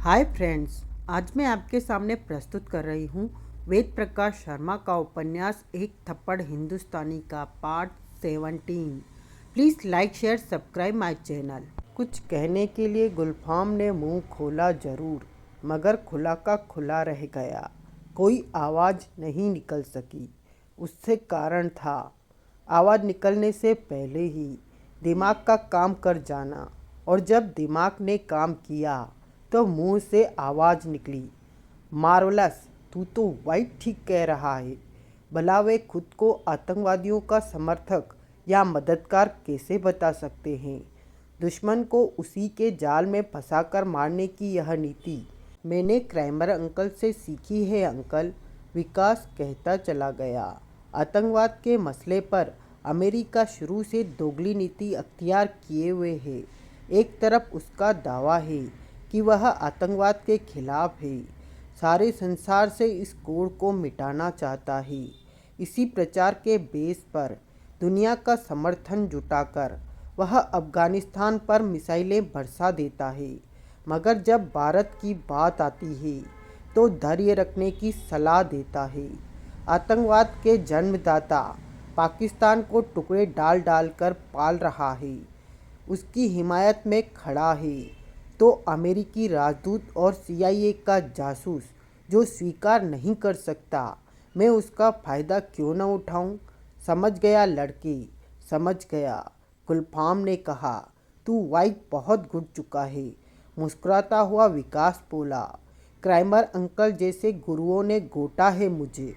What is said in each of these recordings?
Hi friends, आज मैं आपके सामने प्रस्तुत कर रही हूँ वेद प्रकाश शर्मा का उपन्यास एक थप्पड़ हिंदुस्तानी का part 17। Please like share subscribe my channel. कुछ कहने के लिए गुलफाम ने मुंह खोला जरूर, मगर खुला का खुला रह गया। कोई आवाज़ नहीं निकल सकी। उससे कारण था आवाज़ निकलने से पहले ही दिमाग का काम कर जाना, और जब दिमाग ने काम किया तो मुंह से आवाज़ निकली, मार्वलस, तू तो वाइट ठीक कह रहा है। भला वे खुद को आतंकवादियों का समर्थक या मददगार कैसे बता सकते हैं? दुश्मन को उसी के जाल में फंसाकर मारने की यह नीति मैंने क्रैमर अंकल से सीखी है अंकल, विकास कहता चला गया। आतंकवाद के मसले पर अमेरिका शुरू से दोगली नीति अख्तियार किए हुए है। एक तरफ उसका दावा है कि वह आतंकवाद के खिलाफ है, सारे संसार से इस कोड को मिटाना चाहता है। इसी प्रचार के बेस पर दुनिया का समर्थन जुटाकर वह अफगानिस्तान पर मिसाइलें बरसा देता है, मगर जब भारत की बात आती है तो धैर्य रखने की सलाह देता है। आतंकवाद के जन्मदाता पाकिस्तान को टुकड़े डाल डाल कर पाल रहा है, उसकी हिमायत में खड़ा है तो अमेरिकी राजदूत और CIA का जासूस जो स्वीकार नहीं कर सकता, मैं उसका फ़ायदा क्यों न उठाऊं? समझ गया लड़के, समझ गया, गुलफाम ने कहा। तू वाइट बहुत घुट चुका है, मुस्कुराता हुआ विकास बोला। क्राइमर अंकल जैसे गुरुओं ने गोटा है मुझे।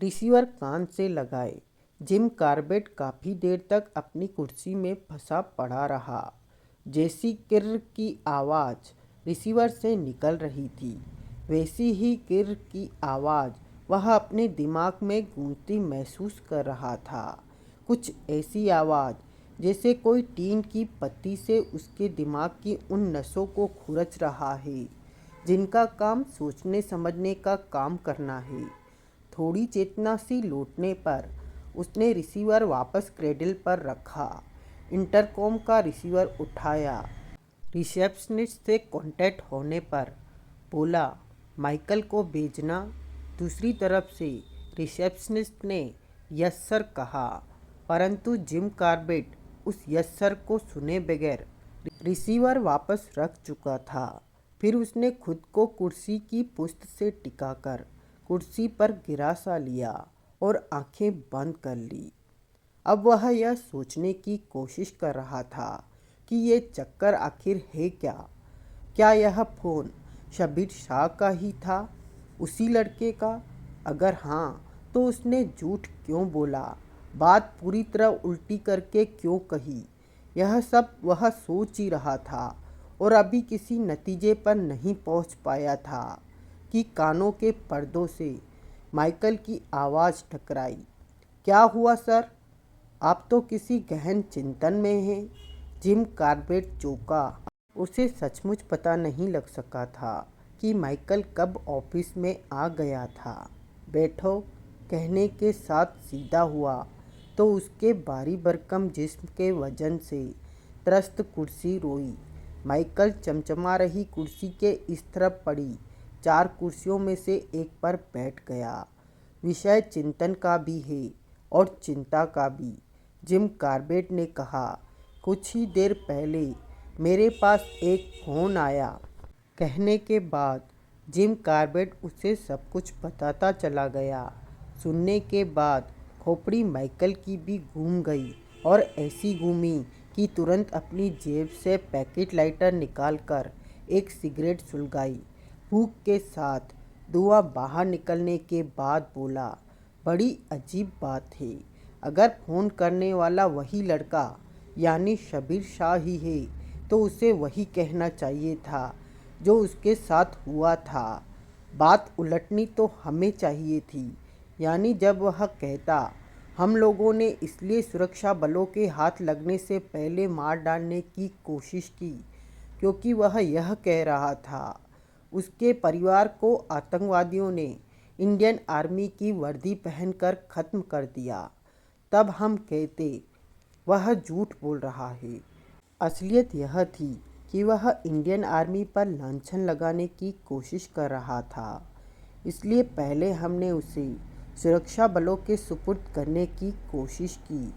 रिसीवर कान से लगाए। जिम कार्बेट काफ़ी देर तक अपनी कुर्सी में फंसा पड़ा रहा। जैसी किर्र की आवाज़ रिसीवर से निकल रही थी, वैसी ही किर्र की आवाज़ वह अपने दिमाग में गूंजती महसूस कर रहा था। कुछ ऐसी आवाज़ जैसे कोई टीन की पत्ती से उसके दिमाग की उन नसों को खुरच रहा है जिनका काम सोचने समझने का काम करना है। थोड़ी चेतना सी लौटने पर उसने रिसीवर वापस क्रेडल पर रखा। इंटरकॉम का रिसीवर उठाया। रिसेप्शनिस्ट से कांटेक्ट होने पर बोला, माइकल को भेजना। दूसरी तरफ से रिसेप्शनिस्ट ने यस सर कहा, परंतु जिम कार्बेट उस यस सर को सुने बगैर रिसीवर वापस रख चुका था। फिर उसने खुद को कुर्सी की पुश्त से टिकाकर कुर्सी पर गिरा सा लिया और आंखें बंद कर ली। अब वह यह सोचने की कोशिश कर रहा था कि ये चक्कर आखिर है क्या? क्या यह फ़ोन शब्बीर शाह का ही था, उसी लड़के का? अगर हाँ, तो उसने झूठ क्यों बोला, बात पूरी तरह उल्टी करके क्यों कही? यह सब वह सोच ही रहा था और अभी किसी नतीजे पर नहीं पहुंच पाया था कि कानों के पर्दों से माइकल की आवाज़ टकराई। क्या हुआ सर? आप तो किसी गहन चिंतन में हैं। जिम कार्बेट चौंका। उसे सचमुच पता नहीं लग सका था कि माइकल कब ऑफिस में आ गया था। बैठो कहने के साथ सीधा हुआ तो उसके भारी भरकम जिस्म के वजन से त्रस्त कुर्सी रोई। माइकल चमचमा रही कुर्सी के इस तरफ पड़ी 4 कुर्सियों में से एक पर बैठ गया। विषय चिंतन का भी है और चिंता का भी, जिम कार्बेट ने कहा। कुछ ही देर पहले मेरे पास एक फ़ोन आया। कहने के बाद जिम कार्बेट उसे सब कुछ बताता चला गया। सुनने के बाद खोपड़ी माइकल की भी घूम गई, और ऐसी घूमी कि तुरंत अपनी जेब से पैकेट लाइटर निकालकर एक सिगरेट सुलगाई। फूंक के साथ धुआं बाहर निकलने के बाद बोला, बड़ी अजीब बात है। अगर फ़ोन करने वाला वही लड़का यानी शब्बीर शाह ही है तो उसे वही कहना चाहिए था जो उसके साथ हुआ था। बात उलटनी तो हमें चाहिए थी, यानी जब वह कहता, हम लोगों ने इसलिए सुरक्षा बलों के हाथ लगने से पहले मार डालने की कोशिश की क्योंकि वह यह कह रहा था उसके परिवार को आतंकवादियों ने इंडियन आर्मी की वर्दी पहनकर ख़त्म कर दिया। तब हम कहते वह झूठ बोल रहा है। असलियत यह थी कि वह इंडियन आर्मी पर लांछन लगाने की कोशिश कर रहा था। इसलिए पहले हमने उसे सुरक्षा बलों के सुपुर्द करने की कोशिश की।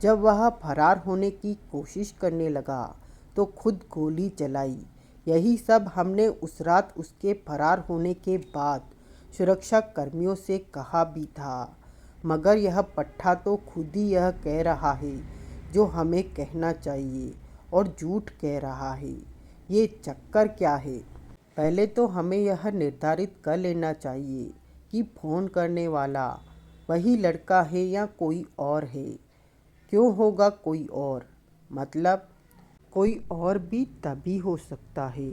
जब वह फरार होने की कोशिश करने लगा तो खुद गोली चलाई। यही सब हमने उस रात उसके फरार होने के बाद सुरक्षा कर्मियों से कहा भी था, मगर यह पट्टा तो खुद ही यह कह रहा है जो हमें कहना चाहिए और झूठ कह रहा है। ये चक्कर क्या है? पहले तो हमें यह निर्धारित कर लेना चाहिए कि फ़ोन करने वाला वही लड़का है या कोई और है। क्यों होगा कोई और? मतलब कोई और भी तभी हो सकता है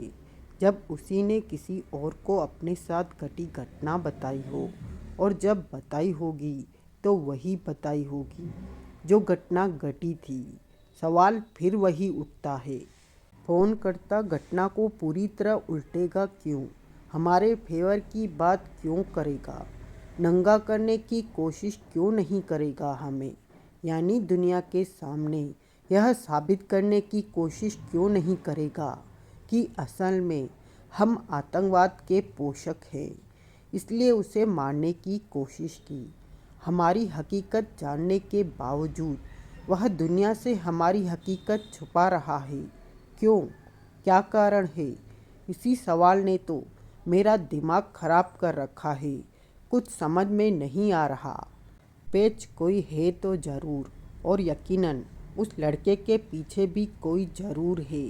जब उसी ने किसी और को अपने साथ घटी घटना बताई हो, और जब बताई होगी तो वही बताई होगी जो घटना घटी थी। सवाल फिर वही उठता है, फ़ोन करता घटना को पूरी तरह उल्टेगा क्यों? हमारे फेवर की बात क्यों करेगा? नंगा करने की कोशिश क्यों नहीं करेगा हमें? यानी दुनिया के सामने यह साबित करने की कोशिश क्यों नहीं करेगा कि असल में हम आतंकवाद के पोषक हैं, इसलिए उसे मारने की कोशिश की। हमारी हकीकत जानने के बावजूद वह दुनिया से हमारी हकीकत छुपा रहा है। क्यों? क्या कारण है? इसी सवाल ने तो मेरा दिमाग खराब कर रखा है। कुछ समझ में नहीं आ रहा। पेच कोई है तो ज़रूर, और यकीनन उस लड़के के पीछे भी कोई ज़रूर है।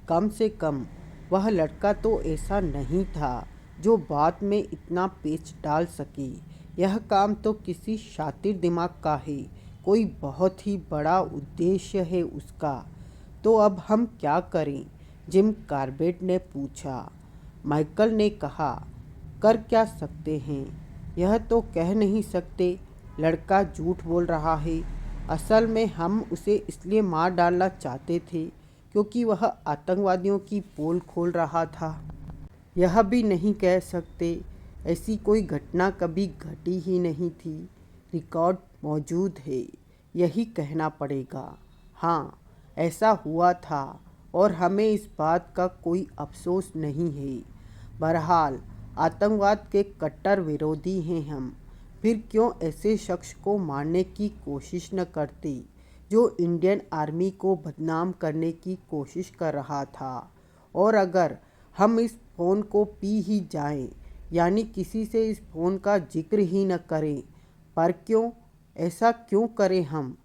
कम से कम वह लड़का तो ऐसा नहीं था जो बाद में इतना पेच डाल सके। यह काम तो किसी शातिर दिमाग का है, कोई बहुत ही बड़ा उद्देश्य है उसका। तो अब हम क्या करें? जिम कार्बेट ने पूछा। माइकल ने कहा, कर क्या सकते हैं? यह तो कह नहीं सकते लड़का झूठ बोल रहा है। असल में हम उसे इसलिए मार डालना चाहते थे क्योंकि वह आतंकवादियों की पोल खोल रहा था। यह भी नहीं कह सकते ऐसी कोई घटना कभी घटी ही नहीं थी। रिकॉर्ड मौजूद है, यही कहना पड़ेगा। हाँ, ऐसा हुआ था और हमें इस बात का कोई अफसोस नहीं है। बहरहाल आतंकवाद के कट्टर विरोधी हैं हम। फिर क्यों ऐसे शख्स को मारने की कोशिश न करते जो इंडियन आर्मी को बदनाम करने की कोशिश कर रहा था? और अगर हम इस फ़ोन को पी ही जाएं, यानी किसी से इस फ़ोन का जिक्र ही न करें, पर क्यों? ऐसा क्यों करें हम?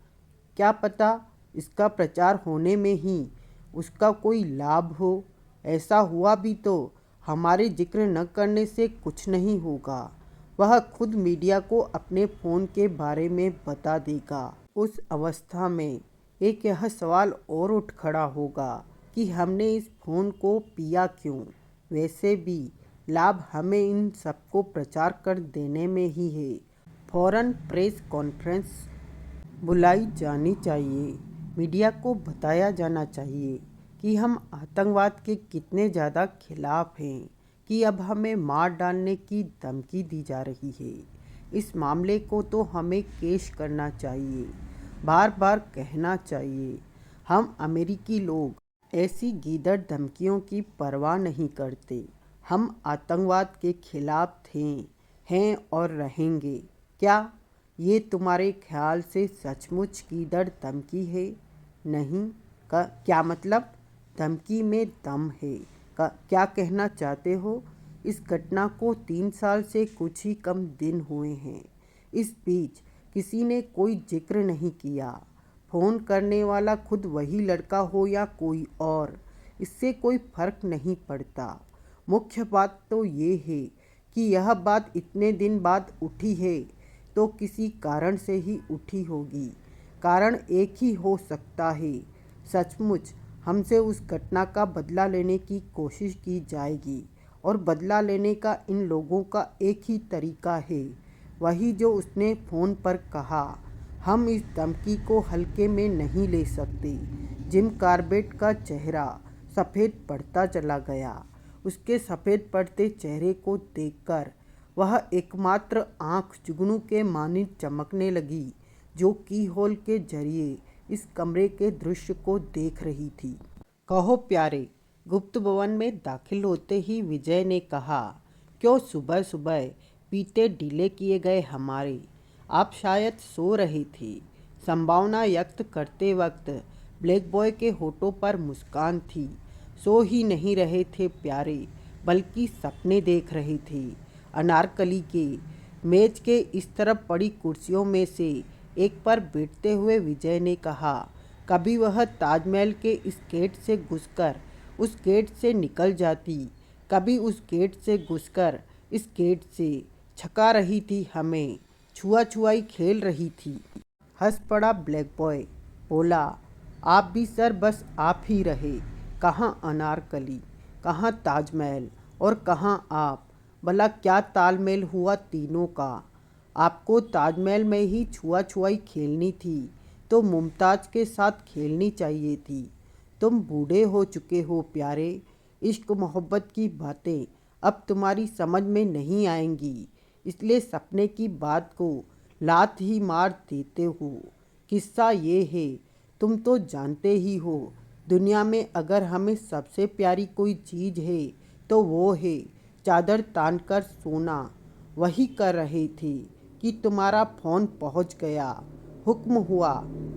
क्या पता इसका प्रचार होने में ही उसका कोई लाभ हो। ऐसा हुआ भी तो हमारे जिक्र न करने से कुछ नहीं होगा। वह खुद मीडिया को अपने फ़ोन के बारे में बता देगा। उस अवस्था में एक यह सवाल और उठ खड़ा होगा कि हमने इस फ़ोन को पिया क्यों? वैसे भी लाभ हमें इन सबको प्रचार कर देने में ही है। फ़ौरन प्रेस कॉन्फ्रेंस बुलाई जानी चाहिए। मीडिया को बताया जाना चाहिए कि हम आतंकवाद के कितने ज़्यादा खिलाफ हैं, कि अब हमें मार डालने की धमकी दी जा रही है। इस मामले को तो हमें केश करना चाहिए, बार बार कहना चाहिए। हम अमेरिकी लोग ऐसी गीदड़ धमकियों की परवाह नहीं करते। हम आतंकवाद के खिलाफ थे, हैं और रहेंगे। क्या ये तुम्हारे ख्याल से सचमुच गीदड़ धमकी है? नहीं का क्या मतलब? धमकी में दम है का क्या कहना चाहते हो? इस घटना को 3 साल से कुछ ही कम दिन हुए हैं। इस बीच किसी ने कोई जिक्र नहीं किया। फ़ोन करने वाला खुद वही लड़का हो या कोई और, इससे कोई फ़र्क नहीं पड़ता। मुख्य बात तो ये है कि यह बात इतने दिन बाद उठी है तो किसी कारण से ही उठी होगी। कारण एक ही हो सकता है, सचमुच हमसे उस घटना का बदला लेने की कोशिश की जाएगी, और बदला लेने का इन लोगों का एक ही तरीका है, वही जो उसने फ़ोन पर कहा। हम इस धमकी को हल्के में नहीं ले सकते। जिम कार्बेट का चेहरा सफ़ेद पड़ता चला गया। उसके सफ़ेद पड़ते चेहरे को देखकर वह एकमात्र आँख जुगनू के मानिंद चमकने लगी जो की होल के जरिए इस कमरे के दृश्य को देख रही थी। कहो प्यारे, गुप्त भवन में दाखिल होते ही विजय ने कहा, क्यों सुबह सुबह पीते डिले किए गए हमारे? आप शायद सो रही थी। संभावना व्यक्त करते वक्त ब्लैक बॉय के होठों पर मुस्कान थी। सो ही नहीं रहे थे प्यारे, बल्कि सपने देख रही थी। अनारकली के मेज के इस तरफ पड़ी कुर्सियों में से एक पर बैठते हुए विजय ने कहा, कभी वह ताजमहल के इस गेट से घुसकर उस गेट से निकल जाती, कभी उस गेट से घुसकर इस गेट से छका रही थी, हमें छुआ छुआई खेल रही थी। हंस पड़ा ब्लैक बॉय, बोला, आप भी सर, बस आप ही रहे। कहाँ अनारकली, कहाँ ताजमहल और कहाँ आप? भला क्या तालमेल हुआ तीनों का? आपको ताजमहल में ही छुआ छुआई खेलनी थी तो मुमताज़ के साथ खेलनी चाहिए थी। तुम बूढ़े हो चुके हो प्यारे, इश्क मोहब्बत की बातें अब तुम्हारी समझ में नहीं आएंगी, इसलिए सपने की बात को लात ही मार देते हो। किस्सा ये है, तुम तो जानते ही हो, दुनिया में अगर हमें सबसे प्यारी कोई चीज़ है तो वो है चादर तान कर सोना। वही कर रहे थे कि तुम्हारा फ़ोन पहुंच गया। हुक्म हुआ,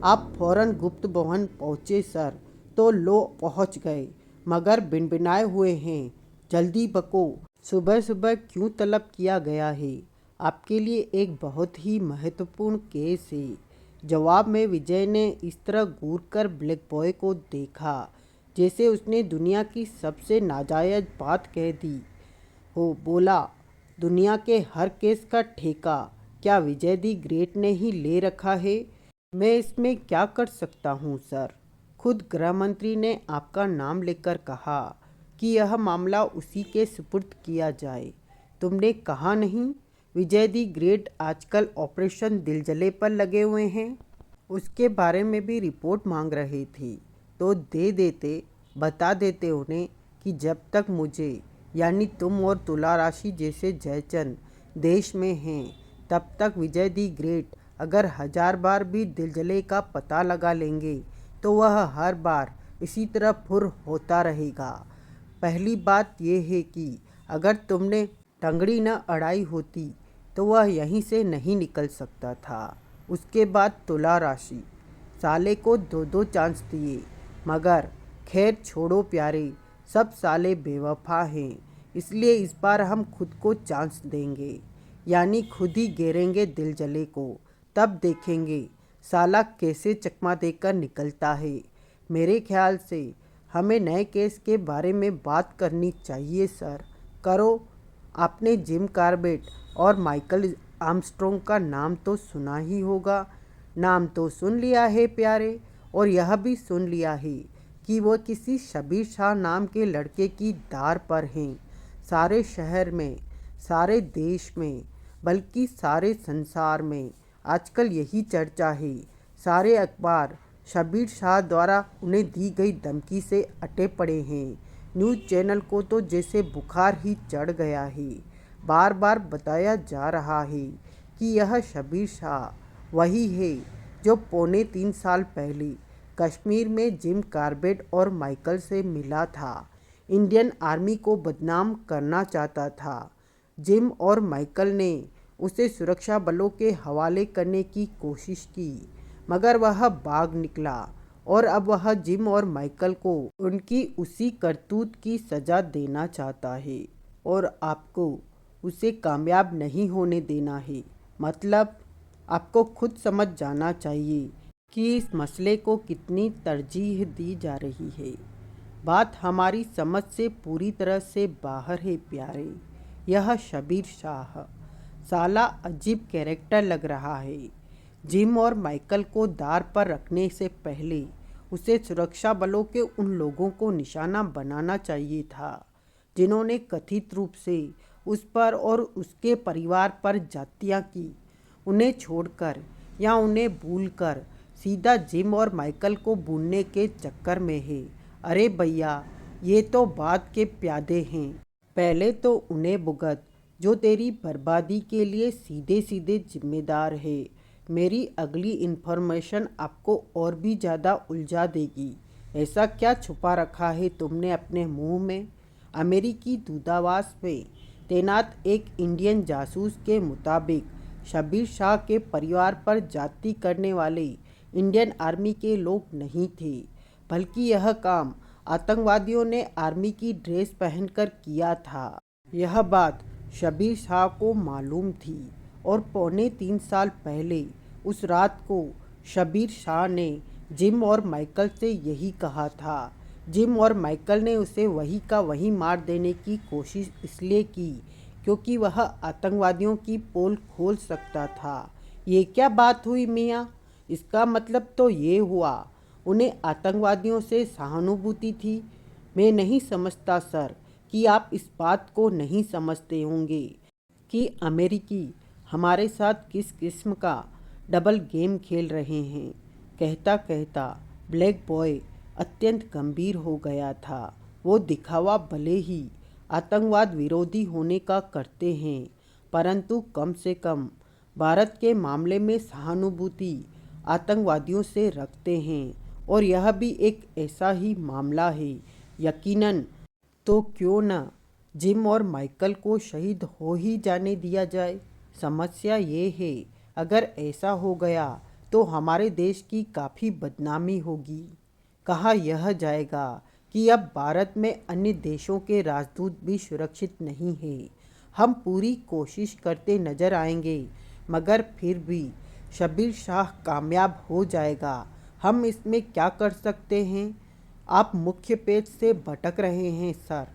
आप फौरन गुप्त भवन पहुँचे सर। तो लो पहुंच गए, मगर बिनबिनाए हुए हैं। जल्दी बको, सुबह सुबह क्यों तलब किया गया है? आपके लिए एक बहुत ही महत्वपूर्ण केस है। जवाब में विजय ने इस तरह घूर कर ब्लैक बॉय को देखा जैसे उसने दुनिया की सबसे नाजायज़ बात कह दी हो। बोला, दुनिया के हर केस का ठेका क्या विजय दी ग्रेट ने ही ले रखा है? मैं इसमें क्या कर सकता हूँ सर? खुद गृह मंत्री ने आपका नाम लेकर कहा कि यह मामला उसी के सुपुर्द किया जाए। तुमने कहा नहीं? विजय दी ग्रेट आजकल ऑपरेशन दिलजले पर लगे हुए हैं। उसके बारे में भी रिपोर्ट मांग रहे थे तो दे देते, बता देते उन्हें कि जब तक मुझे यानी तुम और तुला राशि जैसे जयचंद देश में हैं तब तक विजय दी ग्रेट अगर 1000 बार भी दिलजले का पता लगा लेंगे तो वह हर बार इसी तरह फुर होता रहेगा। पहली बात यह है कि अगर तुमने टंगड़ी न अड़ाई होती तो वह यहीं से नहीं निकल सकता था। उसके बाद तुला राशि, साले को 2-2 चांस दिए, मगर खैर छोड़ो प्यारे, सब साले बेवफा हैं, इसलिए इस बार हम खुद को चांस देंगे, यानी खुद ही घेरेंगे दिलजले को। तब देखेंगे साला कैसे चकमा देकर निकलता है। मेरे ख्याल से हमें नए केस के बारे में बात करनी चाहिए सर। करो। आपने जिम कार्बेट और माइकल आर्मस्ट्रॉन्ग का नाम तो सुना ही होगा। नाम तो सुन लिया है प्यारे, और यह भी सुन लिया है कि वो किसी शबीर शाह नाम के लड़के की दार पर हैं। सारे शहर में, सारे देश में, बल्कि सारे संसार में आजकल यही चर्चा है। सारे अखबार शबीर शाह द्वारा उन्हें दी गई धमकी से अटे पड़े हैं। न्यूज़ चैनल को तो जैसे बुखार ही चढ़ गया है। बार बार बताया जा रहा है कि यह शबीर शाह वही है जो 3.25 साल पहले कश्मीर में जिम कार्बेट और माइकल से मिला था। इंडियन आर्मी को बदनाम करना चाहता था। जिम और माइकल ने उसे सुरक्षा बलों के हवाले करने की कोशिश की, मगर वह भाग निकला और अब वह जिम और माइकल को उनकी उसी करतूत की सज़ा देना चाहता है और आपको उसे कामयाब नहीं होने देना है। मतलब आपको खुद समझ जाना चाहिए कि इस मसले को कितनी तरजीह दी जा रही है। बात हमारी समझ से पूरी तरह से बाहर है प्यारे। यह शबीर शाह साला अजीब कैरेक्टर लग रहा है। जिम और माइकल को दार पर रखने से पहले उसे सुरक्षा बलों के उन लोगों को निशाना बनाना चाहिए था जिन्होंने कथित रूप से उस पर और उसके परिवार पर जातियाँ की। उन्हें छोड़कर या उन्हें भूलकर सीधा जिम और माइकल को भूलने के चक्कर में है। अरे भैया, ये तो बात के प्यादे हैं। पहले तो उन्हें भुगत जो तेरी बर्बादी के लिए सीधे सीधे जिम्मेदार है। मेरी अगली इन्फॉर्मेशन आपको और भी ज़्यादा उलझा देगी। ऐसा क्या छुपा रखा है तुमने अपने मुंह में? अमेरिकी दूतावास में तैनात एक इंडियन जासूस के मुताबिक शब्बीर शाह के परिवार पर जाति करने वाले इंडियन आर्मी के लोग नहीं थे, बल्कि यह काम आतंकवादियों ने आर्मी की ड्रेस पहनकर किया था। यह बात शब्बीर शाह को मालूम थी और 3.25 साल पहले उस रात को शब्बीर शाह ने जिम और माइकल से यही कहा था। जिम और माइकल ने उसे वही का वही मार देने की कोशिश इसलिए की क्योंकि वह आतंकवादियों की पोल खोल सकता था। ये क्या बात हुई मियाँ? इसका मतलब तो ये हुआ उन्हें आतंकवादियों से सहानुभूति थी। मैं नहीं समझता सर कि आप इस बात को नहीं समझते होंगे कि अमेरिकी हमारे साथ किस किस्म का डबल गेम खेल रहे हैं। कहता कहता ब्लैक बॉय अत्यंत गंभीर हो गया था। वो दिखावा भले ही आतंकवाद विरोधी होने का करते हैं, परंतु कम से कम भारत के मामले में सहानुभूति आतंकवादियों से रखते हैं, और यह भी एक ऐसा ही मामला है। यकीनन, तो क्यों न जिम और माइकल को शहीद हो ही जाने दिया जाए। समस्या ये है, अगर ऐसा हो गया तो हमारे देश की काफ़ी बदनामी होगी। कहा यह जाएगा कि अब भारत में अन्य देशों के राजदूत भी सुरक्षित नहीं हैं। हम पूरी कोशिश करते नजर आएंगे, मगर फिर भी शब्बीर शाह कामयाब हो जाएगा। हम इसमें क्या कर सकते हैं? आप मुख्य पेज से भटक रहे हैं सर।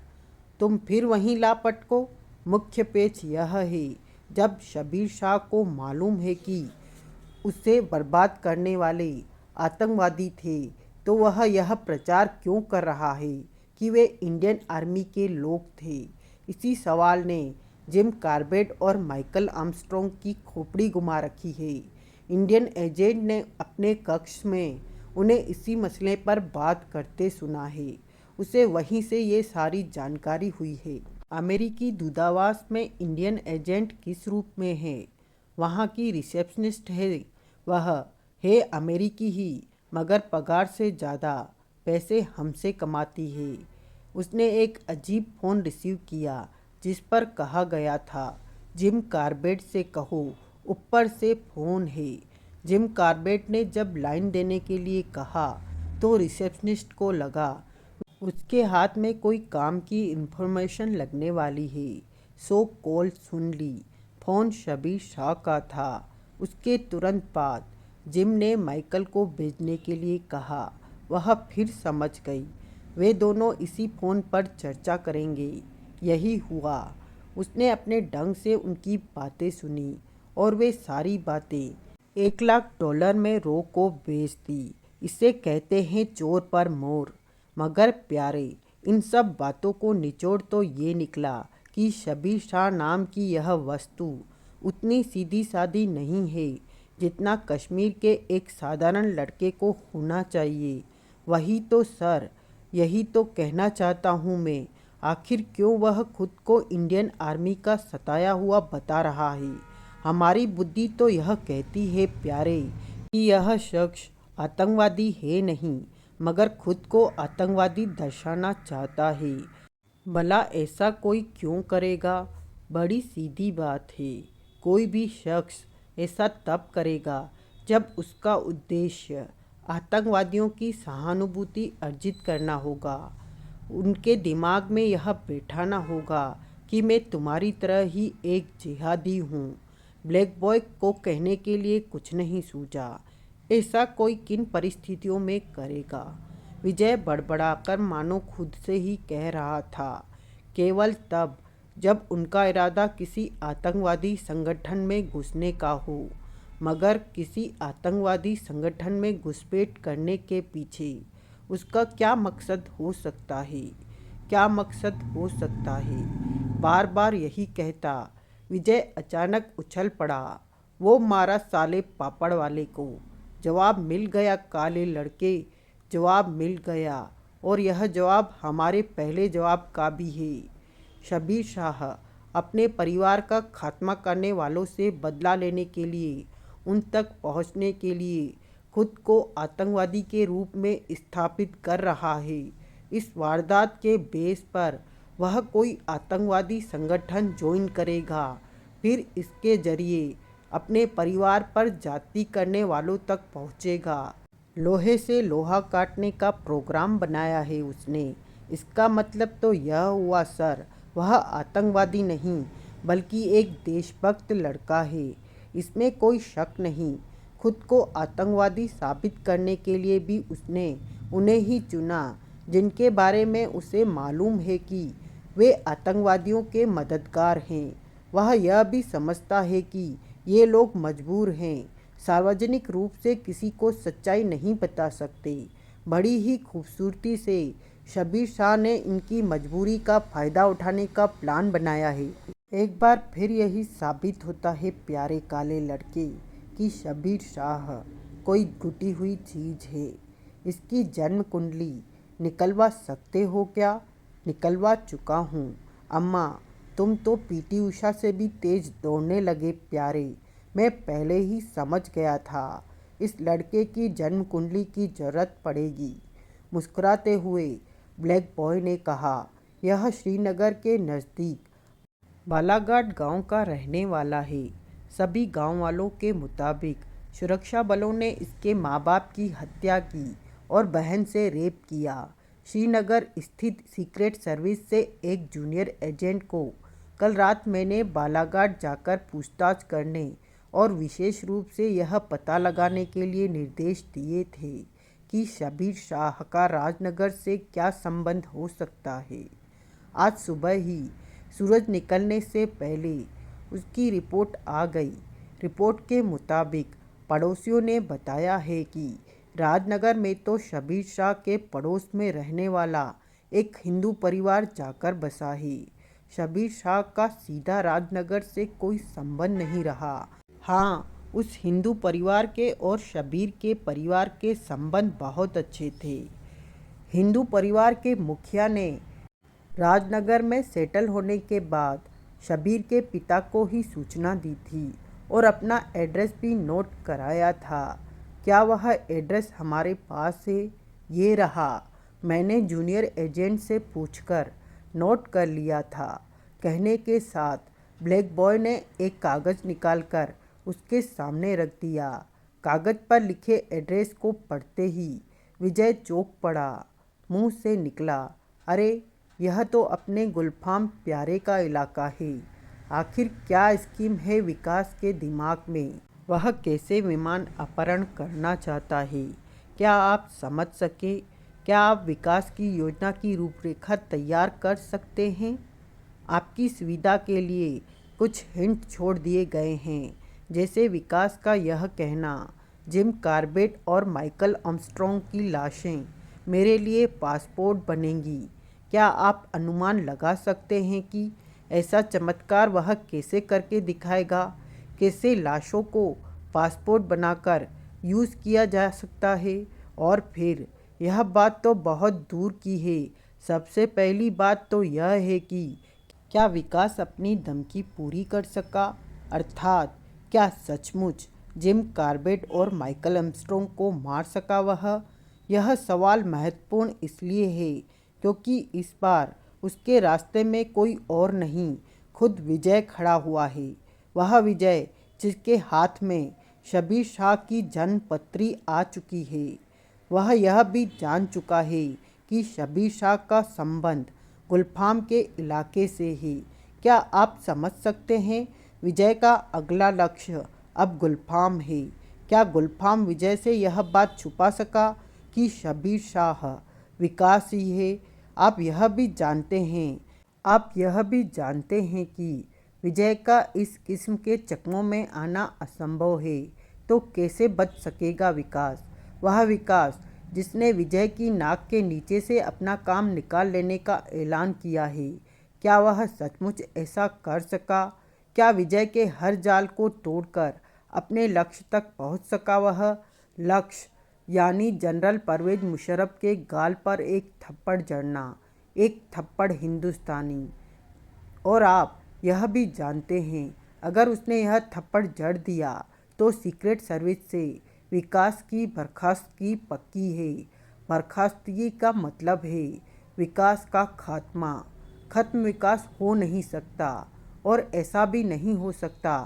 तुम फिर वहीं लापटको। मुख्य पेज यह है, जब शब्बीर शाह को मालूम है कि उसे बर्बाद करने वाले आतंकवादी थे, तो वह यह प्रचार क्यों कर रहा है कि वे इंडियन आर्मी के लोग थे? इसी सवाल ने जिम कार्बेट और माइकल आर्मस्ट्रॉन्ग की खोपड़ी घुमा रखी है। इंडियन एजेंट ने अपने कक्ष में उन्हें इसी मसले पर बात करते सुना है। उसे वहीं से ये सारी जानकारी हुई है। अमेरिकी दूतावास में इंडियन एजेंट किस रूप में है? वहाँ की रिसेप्शनिस्ट है, वह है अमेरिकी ही, मगर पगार से ज़्यादा पैसे हमसे कमाती है। उसने एक अजीब फ़ोन रिसीव किया जिस पर कहा गया था, जिम कार्बेट से कहो ऊपर से फ़ोन है। जिम कार्बेट ने जब लाइन देने के लिए कहा तो रिसेप्शनिस्ट को लगा उसके हाथ में कोई काम की इन्फॉर्मेशन लगने वाली है, सो कॉल सुन ली। फ़ोन शब्बीर शाह का था। उसके तुरंत बाद जिम ने माइकल को भेजने के लिए कहा। वह फिर समझ गई, वे दोनों इसी फ़ोन पर चर्चा करेंगे। यही हुआ। उसने अपने ढंग से उनकी बातें सुनी और वे सारी बातें $1 लाख में रो को बेच दी। इसे कहते हैं चोर पर मोर। मगर प्यारे, इन सब बातों को निचोड़ तो ये निकला कि शब्बीर शाह नाम की यह वस्तु उतनी सीधी सादी नहीं है जितना कश्मीर के एक साधारण लड़के को होना चाहिए। वही तो सर, यही तो कहना चाहता हूँ मैं। आखिर क्यों वह खुद को इंडियन आर्मी का सताया हुआ बता रहा है? हमारी बुद्धि तो यह कहती है प्यारे कि यह शख्स आतंकवादी है नहीं, मगर खुद को आतंकवादी दर्शाना चाहता है। भला ऐसा कोई क्यों करेगा? बड़ी सीधी बात है। कोई भी शख्स ऐसा तब करेगा जब उसका उद्देश्य आतंकवादियों की सहानुभूति अर्जित करना होगा। उनके दिमाग में यह बैठाना होगा कि मैं तुम्हारी तरह ही एक जिहादी हूँ। ब्लैक बॉय को कहने के लिए कुछ नहीं सूझा। ऐसा कोई किन परिस्थितियों में करेगा? विजय बड़बड़ाकर मानो खुद से ही कह रहा था, केवल तब जब उनका इरादा किसी आतंकवादी संगठन में घुसने का हो। मगर किसी आतंकवादी संगठन में घुसपैठ करने के पीछे उसका क्या मकसद हो सकता है? क्या मकसद हो सकता है? बार बार यही कहता, विजय अचानक उछल पड़ा। वो मारा साले पापड़ वाले को। जवाब मिल गया काले लड़के, जवाब मिल गया, और यह जवाब हमारे पहले जवाब का भी है। शब्बीर शाह अपने परिवार का खात्मा करने वालों से बदला लेने के लिए, उन तक पहुंचने के लिए खुद को आतंकवादी के रूप में स्थापित कर रहा है। इस वारदात के बेस पर वह कोई आतंकवादी संगठन ज्वाइन करेगा, फिर इसके जरिए अपने परिवार पर जाति करने वालों तक पहुंचेगा। लोहे से लोहा काटने का प्रोग्राम बनाया है उसने। इसका मतलब तो यह हुआ सर, वह आतंकवादी नहीं बल्कि एक देशभक्त लड़का है, इसमें कोई शक नहीं। खुद को आतंकवादी साबित करने के लिए भी उसने उन्हें ही चुना जिनके बारे में उसे मालूम है कि वे आतंकवादियों के मददगार हैं। वह यह भी समझता है कि ये लोग मजबूर हैं, सार्वजनिक रूप से किसी को सच्चाई नहीं बता सकते। बड़ी ही खूबसूरती से शब्बीर शाह ने इनकी मजबूरी का फ़ायदा उठाने का प्लान बनाया है। एक बार फिर यही साबित होता है प्यारे काले लड़के कि शब्बीर शाह कोई टूटी हुई चीज़ है। इसकी जन्म कुंडली निकलवा सकते हो क्या? निकलवा चुका हूँ अम्मा। तुम तो पीटी उषा से भी तेज दौड़ने लगे प्यारे। मैं पहले ही समझ गया था इस लड़के की जन्म कुंडली की जरूरत पड़ेगी। मुस्कुराते हुए ब्लैक बॉय ने कहा, यह श्रीनगर के नज़दीक बालाघाट गांव का रहने वाला है। सभी गांव वालों के मुताबिक सुरक्षा बलों ने इसके माँ बाप की हत्या की और बहन से रेप किया। श्रीनगर स्थित सीक्रेट सर्विस से एक जूनियर एजेंट को कल रात मैंने बालाघाट जाकर पूछताछ करने और विशेष रूप से यह पता लगाने के लिए निर्देश दिए थे कि शब्बीर शाह का राजनगर से क्या संबंध हो सकता है। आज सुबह ही सूरज निकलने से पहले उसकी रिपोर्ट आ गई। रिपोर्ट के मुताबिक पड़ोसियों ने बताया है कि राजनगर में तो शब्बीर शाह के पड़ोस में रहने वाला एक हिंदू परिवार जाकर बसा है। शब्बीर शाह का सीधा राजनगर से कोई संबंध नहीं रहा। हाँ, उस हिंदू परिवार के और शब्बीर के परिवार के संबंध बहुत अच्छे थे। हिंदू परिवार के मुखिया ने राजनगर में सेटल होने के बाद शब्बीर के पिता को ही सूचना दी थी और अपना एड्रेस भी नोट कराया था। क्या वह एड्रेस हमारे पास है? ये रहा। मैंने जूनियर एजेंट से पूछकर नोट कर लिया था, कहने के साथ ब्लैक बॉय ने एक कागज़ निकालकर उसके सामने रख दिया। कागज़ पर लिखे एड्रेस को पढ़ते ही विजय चौंक पड़ा। मुंह से निकला, अरे यह तो अपने गुलफाम प्यारे का इलाका है। आखिर क्या स्कीम है विकास के दिमाग में? वह कैसे विमान अपहरण करना चाहता है? क्या आप समझ सके? क्या आप विकास की योजना की रूपरेखा तैयार कर सकते हैं? आपकी सुविधा के लिए कुछ हिंट छोड़ दिए गए हैं, जैसे विकास का यह कहना, जिम कॉर्बेट और माइकल आर्मस्ट्रॉन्ग की लाशें मेरे लिए पासपोर्ट बनेंगी। क्या आप अनुमान लगा सकते हैं कि ऐसा चमत्कार वह कैसे करके दिखाएगा? कैसे लाशों को पासपोर्ट बनाकर यूज़ किया जा सकता है? और फिर यह बात तो बहुत दूर की है। सबसे पहली बात तो यह है कि क्या विकास अपनी धमकी पूरी कर सका? अर्थात क्या सचमुच जिम कॉर्बेट और माइकल आर्मस्ट्रॉन्ग को मार सका वह? यह सवाल महत्वपूर्ण इसलिए है क्योंकि इस बार उसके रास्ते में कोई और नहीं, खुद विजय खड़ा हुआ है। वह विजय जिसके हाथ में शब्बीर शाह की जन्मपत्री आ चुकी है। वह यह भी जान चुका है कि शब्बीर शाह का संबंध गुलफाम के इलाके से है। क्या आप समझ सकते हैं? विजय का अगला लक्ष्य अब गुलफाम है। क्या गुलफाम विजय से यह बात छुपा सका कि शब्बीर शाह विकास ही है? आप यह भी जानते हैं कि विजय का इस किस्म के चकमों में आना असंभव है, तो कैसे बच सकेगा विकास? वह विकास जिसने विजय की नाक के नीचे से अपना काम निकाल लेने का ऐलान किया है। क्या वह सचमुच ऐसा कर सका? क्या विजय के हर जाल को तोड़कर अपने लक्ष्य तक पहुंच सका? वह लक्ष्य यानी जनरल परवेज मुशर्रफ के गाल पर एक थप्पड़ जड़ना, एक थप्पड़ हिंदुस्तानी। और आप यह भी जानते हैं, अगर उसने यह थप्पड़ जड़ दिया तो सीक्रेट सर्विस से विकास की बर्खास्तगी पक्की है। बर्खास्तगी का मतलब है विकास का खात्मा। खत्म विकास हो नहीं सकता और ऐसा भी नहीं हो सकता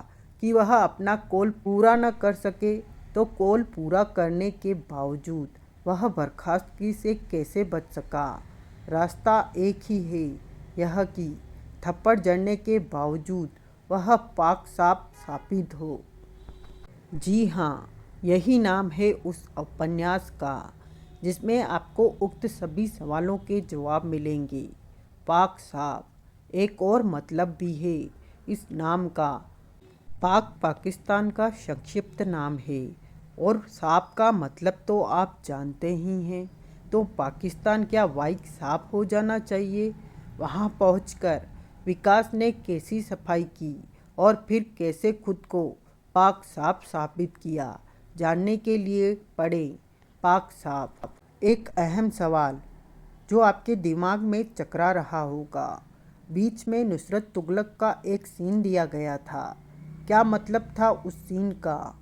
कि वह अपना कौल पूरा न कर सके। तो कौल पूरा करने के बावजूद वह बर्खास्तगी से कैसे बच सका? रास्ता एक ही है, यह कि थप्पड़ जड़ने के बावजूद वह पाक साफ साबित हो। जी हाँ, यही नाम है उस उपन्यास का जिसमें आपको उक्त सभी सवालों के जवाब मिलेंगे। पाक साफ एक और मतलब भी है इस नाम का। पाक पाकिस्तान का संक्षिप्त नाम है और साफ का मतलब तो आप जानते ही हैं। तो पाकिस्तान क्या वाइक साफ हो जाना चाहिए? वहाँ पहुंचकर विकास ने कैसी सफाई की और फिर कैसे खुद को पाक साफ साबित किया, जानने के लिए पढ़ें पाक साफ। एक अहम सवाल जो आपके दिमाग में चकरा रहा होगा, बीच में नुसरत तुगलक का एक सीन दिया गया था। क्या मतलब था उस सीन का?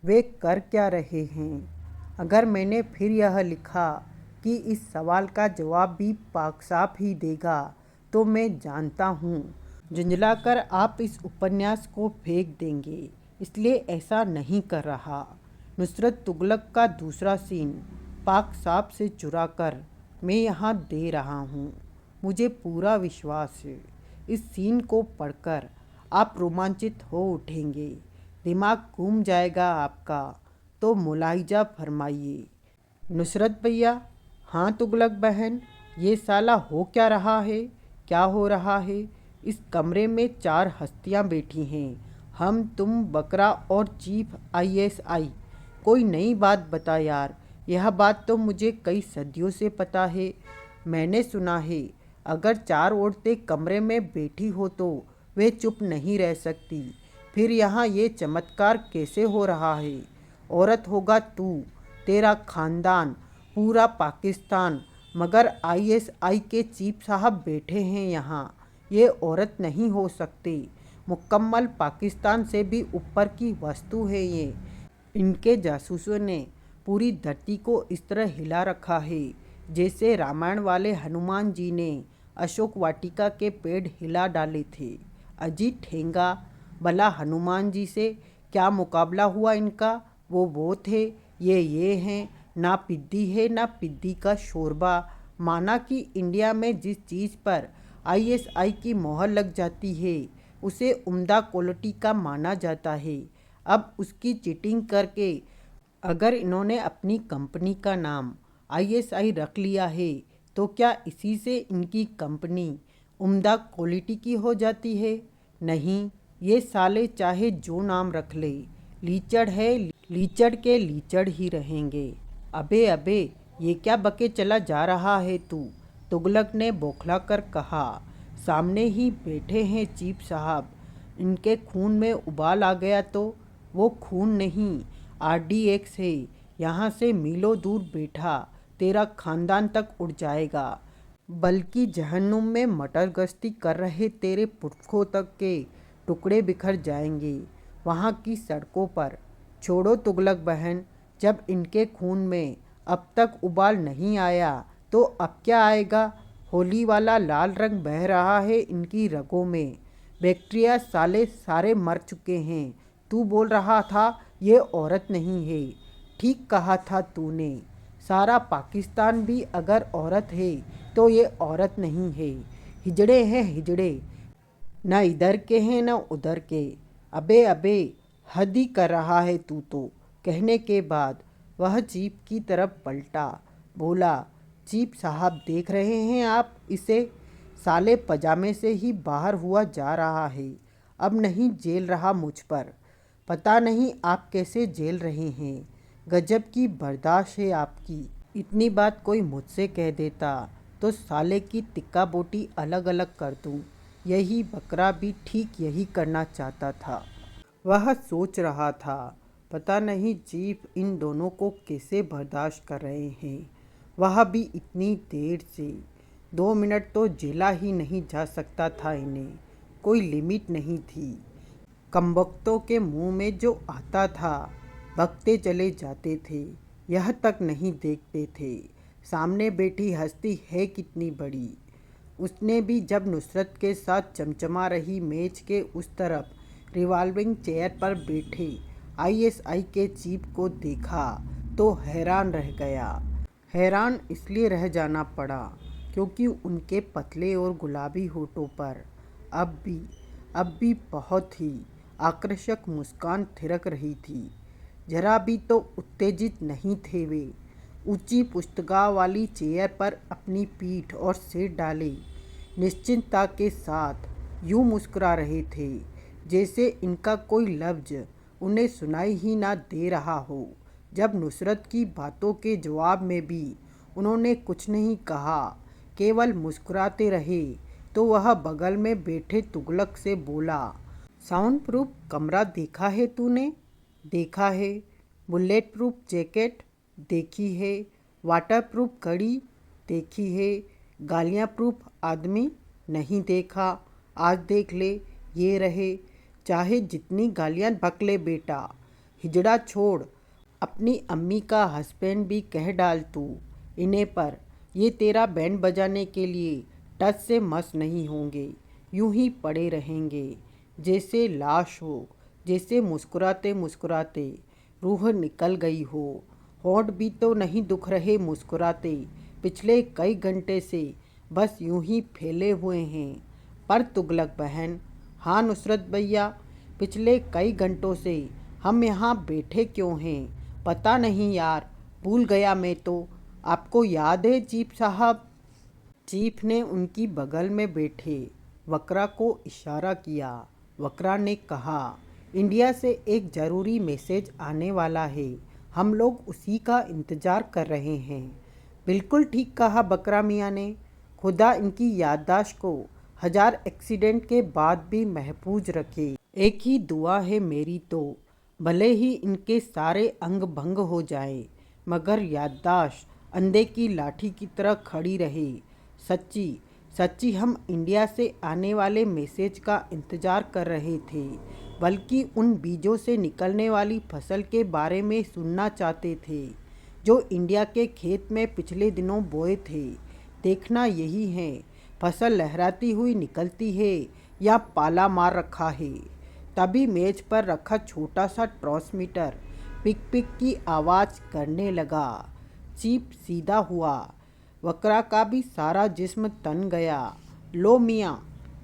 वे कर क्या रहे हैं? अगर मैंने फिर यह लिखा कि इस सवाल का जवाब भी पाक साफ ही देगा तो मैं जानता हूँ झुंझलाकर आप इस उपन्यास को फेंक देंगे, इसलिए ऐसा नहीं कर रहा। नुसरत तुगलक का दूसरा सीन पाक साफ से चुराकर मैं यहाँ दे रहा हूँ। मुझे पूरा विश्वास है इस सीन को पढ़कर आप रोमांचित हो उठेंगे, दिमाग घूम जाएगा आपका। तो मुलाहिजा फरमाइए। नुसरत भैया, हाँ तुगलक बहन, ये साला हो क्या रहा है? क्या हो रहा है? इस कमरे में 4 हस्तियाँ बैठी हैं, हम, तुम, बकरा और चीफ ISI। कोई नई बात बता यार, यह बात तो मुझे कई सदियों से पता है। मैंने सुना है अगर 4 औरतें कमरे में बैठी हो तो वे चुप नहीं रह सकती। फिर यहाँ ये चमत्कार कैसे हो रहा है? औरत होगा तू, तेरा खानदान, पूरा पाकिस्तान, मगर ISI के चीफ साहब बैठे हैं यहाँ। ये औरत नहीं हो सकती। मुकम्मल पाकिस्तान से भी ऊपर की वस्तु है ये। इनके जासूसों ने पूरी धरती को इस तरह हिला रखा है जैसे रामायण वाले हनुमान जी ने अशोक वाटिका के पेड़ हिला डाले थे। अजी ठेंगा, भला हनुमान जी से क्या मुकाबला हुआ इनका? वो थे, ये हैं। ना पिद्दी है ना पिद्दी का शोरबा। माना कि इंडिया में जिस चीज़ पर ISI की मोहर लग जाती है उसे उम्दा क्वालिटी का माना जाता है। अब उसकी चीटिंग करके अगर इन्होंने अपनी कंपनी का नाम ISI रख लिया है तो क्या इसी से इनकी कंपनी उम्दा क्वालिटी की हो जाती है? नहीं, ये साले चाहे जो नाम रख ले, लीचड़ है, लीचड़ के लीचड़ ही रहेंगे। अबे ये क्या बके चला जा रहा है तू? तुगलक ने बौखला कर कहा। सामने ही बैठे हैं चीफ साहब, इनके खून में उबाल आ गया तो? वो खून नहीं, RDX है। यहाँ से मीलों दूर बैठा तेरा खानदान तक उड़ जाएगा, बल्कि जहन्नुम में मटर गश्ती कर रहे तेरे पुरखों तक के टुकड़े बिखर जाएंगे वहाँ की सड़कों पर। छोड़ो तुगलक बहन, जब इनके खून में अब तक उबाल नहीं आया तो अब क्या आएगा? होली वाला लाल रंग बह रहा है इनकी रगों में। बैक्टीरिया साले सारे मर चुके हैं। तू बोल रहा था ये औरत नहीं है। ठीक कहा था तूने। सारा पाकिस्तान भी अगर औरत है तो ये औरत नहीं है। हिजड़े हैं हिजड़े, न इधर के हैं न उधर के। अबे हद ही कर रहा है तू तो। कहने के बाद वह चीफ की तरफ पलटा, बोला, चीफ साहब देख रहे हैं आप इसे? साले पजामे से ही बाहर हुआ जा रहा है। अब नहीं झेल रहा मुझ पर। पता नहीं आप कैसे झेल रहे हैं। गजब की बर्दाश्त है आपकी। इतनी बात कोई मुझसे कह देता तो साले की टिक्का बोटी अलग अलग कर दूं। यही बकरा भी ठीक यही करना चाहता था। वह सोच रहा था, पता नहीं चीफ इन दोनों को कैसे बर्दाश्त कर रहे हैं। वह भी इतनी देर से। 2 मिनट तो झेला ही नहीं जा सकता था इन्हें। कोई लिमिट नहीं थी। कमबख्तों के मुंह में जो आता था बकते चले जाते थे, यह तक नहीं देखते थे सामने बैठी हस्ती है कितनी बड़ी। उसने भी जब नुसरत के साथ चमचमा रही मेज के उस तरफ रिवॉल्विंग चेयर पर बैठे आईएसआई के चीफ को देखा तो हैरान रह गया। हैरान इसलिए रह जाना पड़ा क्योंकि उनके पतले और गुलाबी होठों पर अब भी बहुत ही आकर्षक मुस्कान थिरक रही थी। जरा भी तो उत्तेजित नहीं थे वे। ऊंची पुस्तका वाली चेयर पर अपनी पीठ और सिर डाले निश्चिंतता के साथ यूं मुस्कुरा रहे थे जैसे इनका कोई लफ्ज उन्हें सुनाई ही ना दे रहा हो। जब नुसरत की बातों के जवाब में भी उन्होंने कुछ नहीं कहा, केवल मुस्कुराते रहे, तो वह बगल में बैठे तुगलक से बोला, साउंड प्रूफ कमरा देखा है तूने? देखा है। बुलेट प्रूफ जैकेट देखी है। वाटर प्रूफ घड़ी देखी है। गालियाँ प्रूफ आदमी नहीं देखा। आज देख ले, ये रहे। चाहे जितनी गालियाँ बक ले बेटा, हिजड़ा छोड़, अपनी अम्मी का हस्बैंड भी कह डाल तू इन्हें पर, ये तेरा बैंड बजाने के लिए टच से मस नहीं होंगे, यूं ही पड़े रहेंगे जैसे लाश हो, जैसे मुस्कुराते मुस्कुराते रूह निकल गई हो। होंठ भी तो नहीं दुख रहे मुस्कुराते, पिछले कई घंटे से बस यूं ही फैले हुए हैं। पर तुगलक बहन, हाँ नुसरत भैया, पिछले कई घंटों से हम यहाँ बैठे क्यों हैं पता नहीं यार, भूल गया मैं तो। आपको याद है चीफ साहब? चीफ ने उनकी बगल में बैठे वक्रा को इशारा किया। वक्रा ने कहा, इंडिया से एक ज़रूरी मैसेज आने वाला है, हम लोग उसी का इंतज़ार कर रहे हैं। बिल्कुल ठीक कहा बकरा मियाँ ने। खुदा इनकी याददाश्त को 1000 एक्सीडेंट के बाद भी महफूज रखे। एक ही दुआ है मेरी तो, भले ही इनके सारे अंग भंग हो जाए, मगर याददाश्त अंधे की लाठी की तरह खड़ी रहे। सच्ची सच्ची हम इंडिया से आने वाले मैसेज का इंतज़ार कर रहे थे, बल्कि उन बीजों से निकलने वाली फसल के बारे में सुनना चाहते थे जो इंडिया के खेत में पिछले दिनों बोए थे। देखना यही है, फसल लहराती हुई निकलती है या पाला मार रखा है। तभी मेज पर रखा छोटा सा ट्रांसमीटर पिक पिक की आवाज़ करने लगा। चीप सीधा हुआ, वक्रा का भी सारा जिस्म तन गया। लो मियाँ,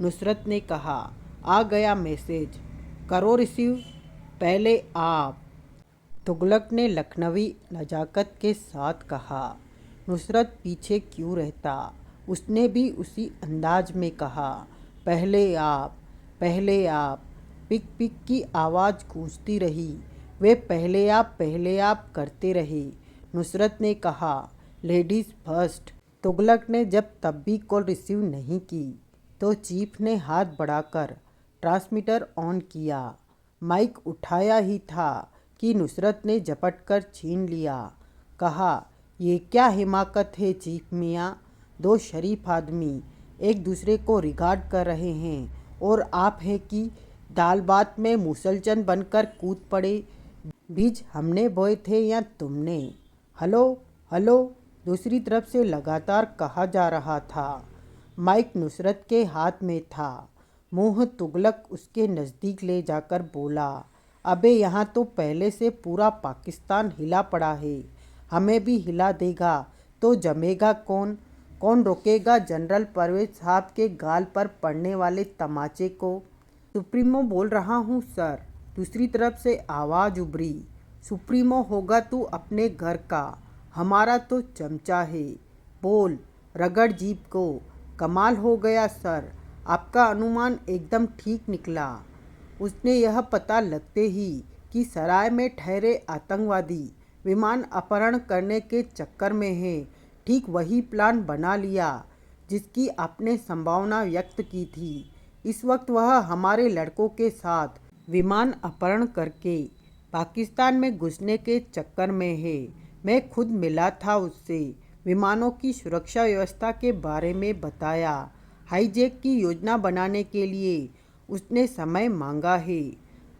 नुसरत ने कहा, आ गया मैसेज, करो रिसीव। पहले आप, तुगलक ने लखनवी नजाकत के साथ कहा। नुसरत पीछे क्यों रहता, उसने भी उसी अंदाज में कहा, पहले आप, पहले आप। पिक पिक की आवाज़ गूंजती रही। वे पहले आप करते रहे। नुसरत ने कहा, लेडीज़ फर्स्ट। तुगलक ने जब तब भी कॉल रिसीव नहीं की तो चीफ ने हाथ बढ़ाकर ट्रांसमीटर ऑन किया। माइक उठाया ही था कि नुसरत ने झपट कर छीन लिया। कहा, ये क्या हिमाकत है चीफ मियाँ, दो शरीफ आदमी एक दूसरे को रिगार्ड कर रहे हैं और आप हैं कि दाल बात में मुसलचन बनकर कूद पड़े। बीज हमने बोए थे या तुमने? हेलो हेलो, दूसरी तरफ से लगातार कहा जा रहा था। माइक नुसरत के हाथ में था। मुंह तुगलक उसके नज़दीक ले जाकर बोला, अबे यहाँ तो पहले से पूरा पाकिस्तान हिला पड़ा है, हमें भी हिला देगा तो जमेगा कौन? कौन रोकेगा जनरल परवेज साहब के गाल पर पड़ने वाले तमाचे को? सुप्रीमो बोल रहा हूँ सर, दूसरी तरफ से आवाज़ उभरी। सुप्रीमो होगा तू अपने घर का, हमारा तो चमचा है। बोल, रगड़ जीप को। कमाल हो गया सर, आपका अनुमान एकदम ठीक निकला। उसने यह पता लगते ही कि सराय में ठहरे आतंकवादी विमान अपहरण करने के चक्कर में हैं, ठीक वही प्लान बना लिया जिसकी आपने संभावना व्यक्त की थी। इस वक्त वह हमारे लड़कों के साथ विमान अपहरण करके पाकिस्तान में घुसने के चक्कर में है। मैं खुद मिला था उससे, विमानों की सुरक्षा व्यवस्था के बारे में बताया। हाईजैक की योजना बनाने के लिए उसने समय मांगा है।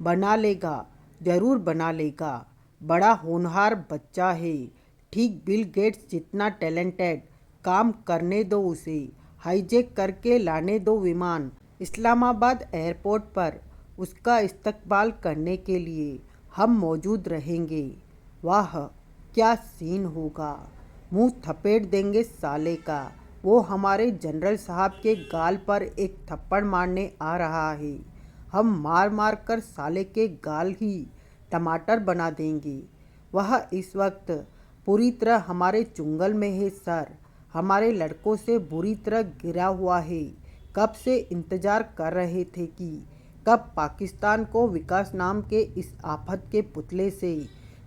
बना लेगा, ज़रूर बना लेगा। बड़ा होनहार बच्चा है, ठीक बिल गेट्स जितना टैलेंटेड। काम करने दो उसे, हाईजैक करके लाने दो विमान इस्लामाबाद एयरपोर्ट पर। उसका इस्तकबाल करने के लिए हम मौजूद रहेंगे। वाह क्या सीन होगा, मुंह थपेट देंगे साले का। वो हमारे जनरल साहब के गाल पर एक थप्पड़ मारने आ रहा है, हम मार मार कर साले के गाल ही टमाटर बना देंगे। वह इस वक्त पूरी तरह हमारे चुंगल में है सर, हमारे लड़कों से बुरी तरह गिरा हुआ है। कब से इंतज़ार कर रहे थे कि कब पाकिस्तान को विकास नाम के इस आफत के पुतले से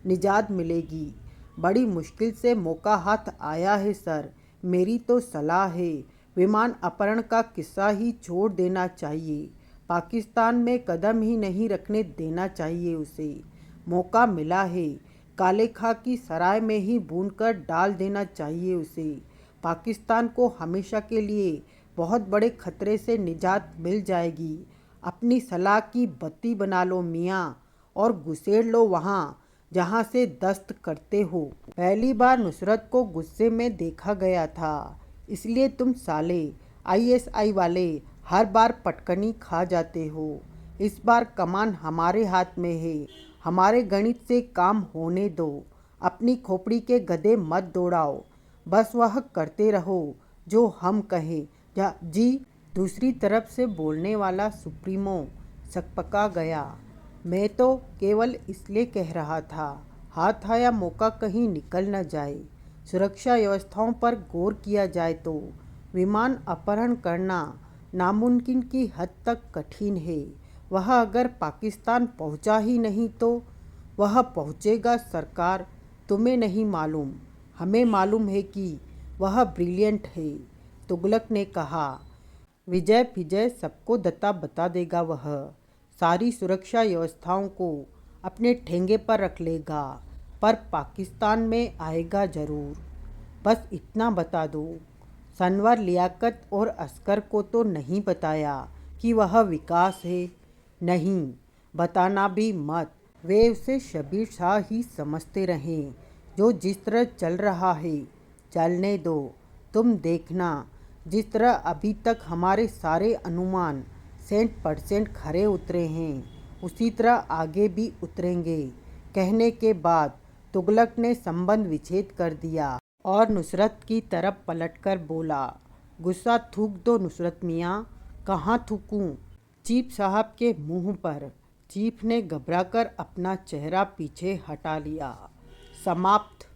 निजात मिलेगी। बड़ी मुश्किल से मौका हाथ आया है सर। मेरी तो सलाह है, विमान अपहरण का किस्सा ही छोड़ देना चाहिए। पाकिस्तान में कदम ही नहीं रखने देना चाहिए उसे। मौका मिला है, काले खाकी सराय में ही भून कर डाल देना चाहिए उसे। पाकिस्तान को हमेशा के लिए बहुत बड़े खतरे से निजात मिल जाएगी। अपनी सलाह की बत्ती बना लो मियाँ, और घुसेड़ लो वहाँ जहाँ से दस्त करते हो। पहली बार नुसरत को गुस्से में देखा गया था, इसलिए तुम साले आईएसआई वाले हर बार पटकनी खा जाते हो। इस बार कमान हमारे हाथ में है, हमारे गणित से काम होने दो। अपनी खोपड़ी के गधे मत दौड़ाओ, बस वह करते रहो जो हम कहें। जी। दूसरी तरफ से बोलने वाला सुप्रीमो सकपका गया। मैं तो केवल इसलिए कह रहा था, हाथ आया मौका कहीं निकल न जाए। सुरक्षा व्यवस्थाओं पर गौर किया जाए तो विमान अपहरण करना नामुमकिन की हद तक कठिन है। वह अगर पाकिस्तान पहुंचा ही नहीं तो वह पहुंचेगा सरकार, तुम्हें नहीं मालूम, हमें मालूम है कि वह ब्रिलियंट है। तुगलक ने कहा, विजय फिजय सबको दत्ता बता देगा। वह सारी सुरक्षा व्यवस्थाओं को अपने ठेंगे पर रख लेगा, पर पाकिस्तान में आएगा ज़रूर। बस इतना बता दो। सनवर लियाकत और अस्कर को तो नहीं बताया कि वह विकास है? नहीं, बताना भी मत। वे उसे शबीर शाह ही समझते रहें। जो जिस तरह चल रहा है चलने दो। तुम देखना, जिस तरह अभी तक हमारे सारे अनुमान 100% खरे उतरे हैं, उसी तरह आगे भी उतरेंगे। कहने के बाद तुगलक ने संबंध विच्छेद कर दिया और नुसरत की तरफ पलटकर बोला, गुस्सा थूक दो नुसरत मियाँ। कहाँ थूकूं? चीफ साहब के मुंह पर। चीफ ने घबराकर अपना चेहरा पीछे हटा लिया। समाप्त।